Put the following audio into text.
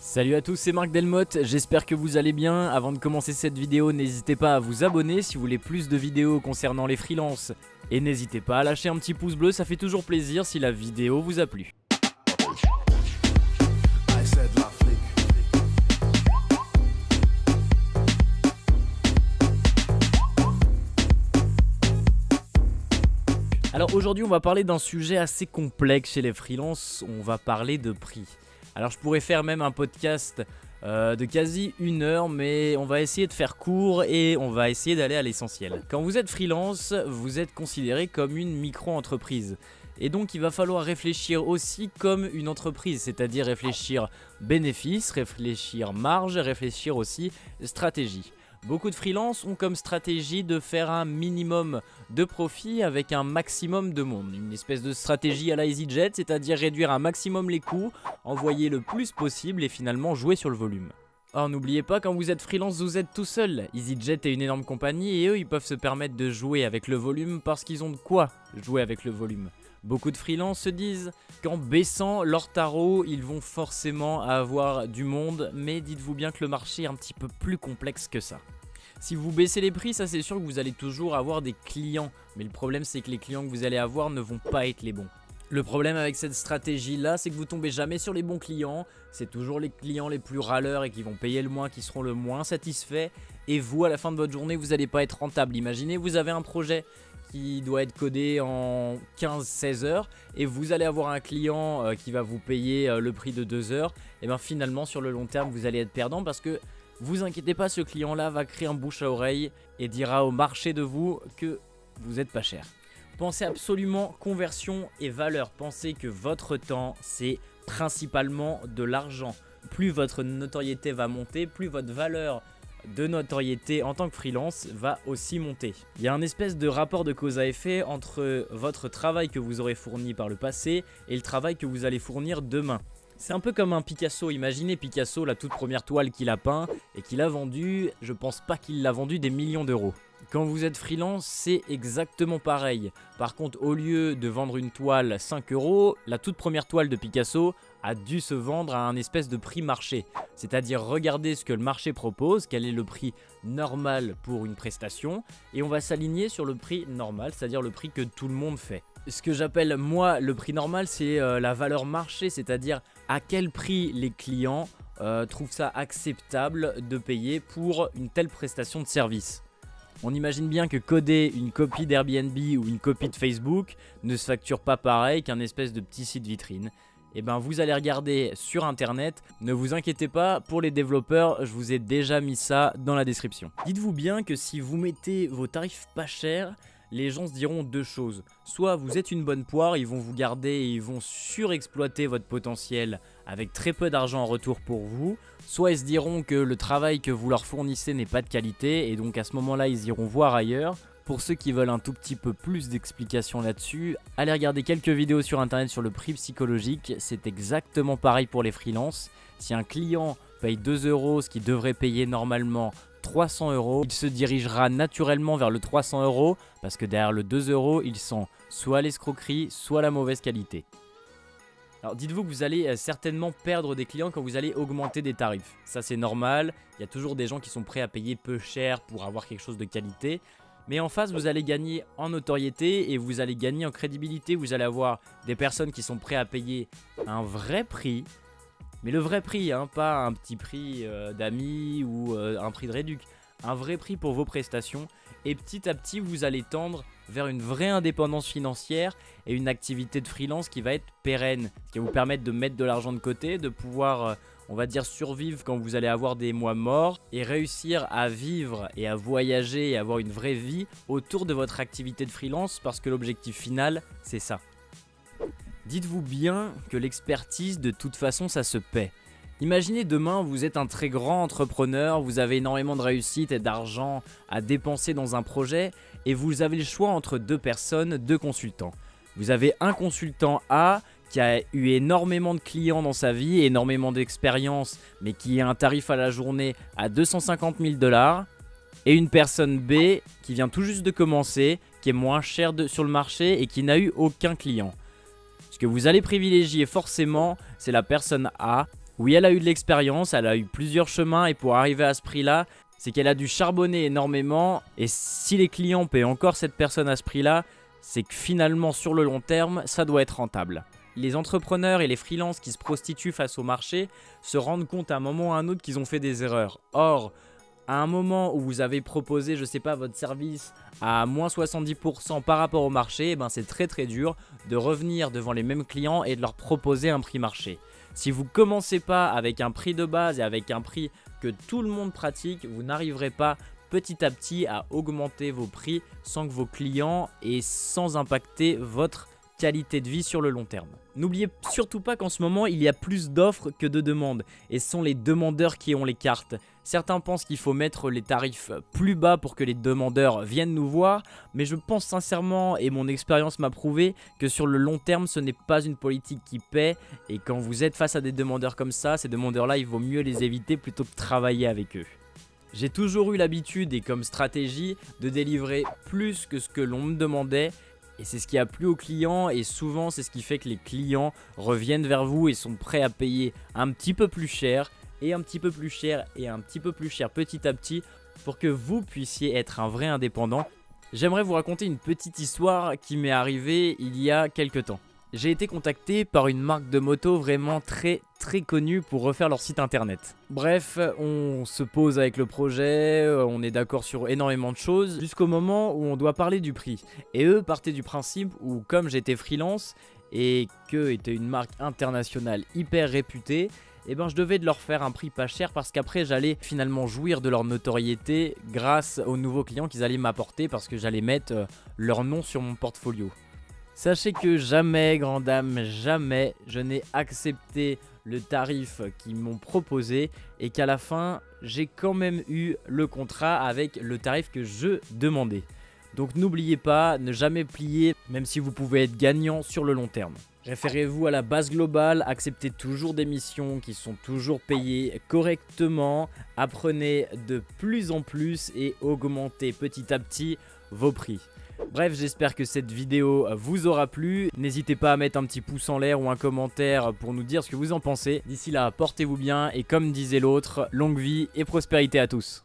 Salut à tous, c'est Marc Delmotte, j'espère que vous allez bien. Avant de commencer cette vidéo, n'hésitez pas à vous abonner si vous voulez plus de vidéos concernant les freelances. Et n'hésitez pas à lâcher un petit pouce bleu, ça fait toujours plaisir si la vidéo vous a plu. Alors aujourd'hui on va parler d'un sujet assez complexe chez les freelances, on va parler de prix. Alors je pourrais faire même un podcast de quasi 1 heure, mais on va essayer de faire court et on va essayer d'aller à l'essentiel. Quand vous êtes freelance, vous êtes considéré comme une micro-entreprise. Et donc il va falloir réfléchir aussi comme une entreprise, c'est-à-dire réfléchir bénéfices, réfléchir marge, réfléchir aussi stratégie. Beaucoup de freelances ont comme stratégie de faire un minimum de profit avec un maximum de monde. Une espèce de stratégie à la EasyJet, c'est-à-dire réduire un maximum les coûts, envoyer le plus possible et finalement jouer sur le volume. Or n'oubliez pas, quand vous êtes freelance, vous êtes tout seul. EasyJet est une énorme compagnie et eux ils peuvent se permettre de jouer avec le volume parce qu'ils ont de quoi jouer avec le volume. Beaucoup de freelances se disent qu'en baissant leur tarot, ils vont forcément avoir du monde, mais dites-vous bien que le marché est un petit peu plus complexe que ça. Si vous baissez les prix, ça c'est sûr que vous allez toujours avoir des clients, mais le problème c'est que les clients que vous allez avoir ne vont pas être les bons. Le problème avec cette stratégie là, c'est que vous tombez jamais sur les bons clients, c'est toujours les clients les plus râleurs et qui vont payer le moins qui seront le moins satisfaits, et vous à la fin de votre journée vous n'allez pas être rentable. Imaginez vous avez un projet qui doit être codé en 15-16 heures et vous allez avoir un client qui va vous payer le prix de 2 heures, et bien finalement sur le long terme vous allez être perdant parce que vous inquiétez pas, ce client là va créer un bouche à oreille et dira au marché de vous que vous n'êtes pas cher. Pensez absolument conversion et valeur, pensez que votre temps c'est principalement de l'argent. Plus votre notoriété va monter, plus votre valeur de notoriété en tant que freelance va aussi monter. Il y a un espèce de rapport de cause à effet entre votre travail que vous aurez fourni par le passé et le travail que vous allez fournir demain. C'est un peu comme un Picasso, imaginez Picasso, la toute première toile qu'il a peint et qu'il a vendue, je pense pas qu'il l'a vendue des millions d'euros. Quand vous êtes freelance, c'est exactement pareil. Par contre, au lieu de vendre une toile 5 euros, la toute première toile de Picasso a dû se vendre à un espèce de prix marché. C'est-à-dire regarder ce que le marché propose, quel est le prix normal pour une prestation, et on va s'aligner sur le prix normal, c'est-à-dire le prix que tout le monde fait. Ce que j'appelle moi le prix normal, c'est la valeur marché, c'est-à-dire à quel prix les clients trouvent ça acceptable de payer pour une telle prestation de service. On imagine bien que coder une copie d'Airbnb ou une copie de Facebook ne se facture pas pareil qu'un espèce de petit site vitrine. Et ben vous allez regarder sur internet, ne vous inquiétez pas, pour les développeurs, je vous ai déjà mis ça dans la description. Dites-vous bien que si vous mettez vos tarifs pas chers, les gens se diront deux choses. Soit vous êtes une bonne poire, ils vont vous garder et ils vont surexploiter votre potentiel avec très peu d'argent en retour pour vous. Soit ils se diront que le travail que vous leur fournissez n'est pas de qualité et donc à ce moment-là ils iront voir ailleurs. Pour ceux qui veulent un tout petit peu plus d'explications là-dessus, allez regarder quelques vidéos sur internet sur le prix psychologique. C'est exactement pareil pour les freelances. Si un client paye 2 euros, ce qu'il devrait payer normalement 300 euros, il se dirigera naturellement vers le 300 euros parce que derrière le 2 euros, il sent soit l'escroquerie, soit la mauvaise qualité. Alors dites-vous que vous allez certainement perdre des clients quand vous allez augmenter des tarifs. Ça c'est normal, il y a toujours des gens qui sont prêts à payer peu cher pour avoir quelque chose de qualité. Mais en face, vous allez gagner en notoriété et vous allez gagner en crédibilité. Vous allez avoir des personnes qui sont prêtes à payer un vrai prix. Mais le vrai prix, hein, pas un petit prix d'amis ou un prix de réduc. Un vrai prix pour vos prestations. Et petit à petit, vous allez tendre vers une vraie indépendance financière et une activité de freelance qui va être pérenne. Qui va vous permettre de mettre de l'argent de côté, de pouvoir, on va dire, survivre quand vous allez avoir des mois morts. Et réussir à vivre et à voyager et avoir une vraie vie autour de votre activité de freelance. Parce que l'objectif final, c'est ça. Dites-vous bien que l'expertise, de toute façon, ça se paie. Imaginez demain, vous êtes un très grand entrepreneur, vous avez énormément de réussite et d'argent à dépenser dans un projet et vous avez le choix entre deux personnes, deux consultants. Vous avez un consultant A qui a eu énormément de clients dans sa vie, énormément d'expérience, mais qui a un tarif à la journée à 250 000 $, et une personne B qui vient tout juste de commencer, qui est moins chère sur le marché et qui n'a eu aucun client. Ce que vous allez privilégier forcément, c'est la personne A Oui, elle a eu de l'expérience, elle a eu plusieurs chemins et pour arriver à ce prix-là, c'est qu'elle a dû charbonner énormément et si les clients paient encore cette personne à ce prix-là, c'est que finalement sur le long terme, ça doit être rentable. Les entrepreneurs et les freelances qui se prostituent face au marché se rendent compte à un moment ou à un autre qu'ils ont fait des erreurs. Or, à un moment où vous avez proposé, je sais pas, votre service à moins 70% par rapport au marché, eh ben c'est très dur de revenir devant les mêmes clients et de leur proposer un prix marché. Si vous ne commencez pas avec un prix de base et avec un prix que tout le monde pratique, vous n'arriverez pas petit à petit à augmenter vos prix sans que vos clients et sans impacter votre qualité de vie sur le long terme. N'oubliez surtout pas qu'en ce moment, il y a plus d'offres que de demandes et ce sont les demandeurs qui ont les cartes. Certains pensent qu'il faut mettre les tarifs plus bas pour que les demandeurs viennent nous voir, mais je pense sincèrement, et mon expérience m'a prouvé, que sur le long terme, ce n'est pas une politique qui paie et quand vous êtes face à des demandeurs comme ça, ces demandeurs-là, il vaut mieux les éviter plutôt que travailler avec eux. J'ai toujours eu l'habitude et comme stratégie de délivrer plus que ce que l'on me demandait. Et c'est ce qui a plu aux clients et souvent c'est ce qui fait que les clients reviennent vers vous et sont prêts à payer un petit peu plus cher et un petit peu plus cher et un petit peu plus cher petit à petit pour que vous puissiez être un vrai indépendant. J'aimerais vous raconter une petite histoire qui m'est arrivée il y a quelques temps. J'ai été contacté par une marque de moto vraiment très connue pour refaire leur site internet. Bref, on se pose avec le projet, on est d'accord sur énormément de choses, jusqu'au moment où on doit parler du prix. Et eux partaient du principe où comme j'étais freelance et qu'eux étaient une marque internationale hyper réputée, et ben je devais de leur faire un prix pas cher parce qu'après j'allais finalement jouir de leur notoriété grâce aux nouveaux clients qu'ils allaient m'apporter parce que j'allais mettre leur nom sur mon portfolio. Sachez que jamais, grande dame, jamais je n'ai accepté le tarif qu'ils m'ont proposé et qu'à la fin, j'ai quand même eu le contrat avec le tarif que je demandais. Donc n'oubliez pas, ne jamais plier, même si vous pouvez être gagnant sur le long terme. Référez-vous à la base globale, acceptez toujours des missions qui sont toujours payées correctement, apprenez de plus en plus et augmentez petit à petit vos prix. Bref, j'espère que cette vidéo vous aura plu. N'hésitez pas à mettre un petit pouce en l'air ou un commentaire pour nous dire ce que vous en pensez. D'ici là, portez-vous bien et comme disait l'autre, longue vie et prospérité à tous.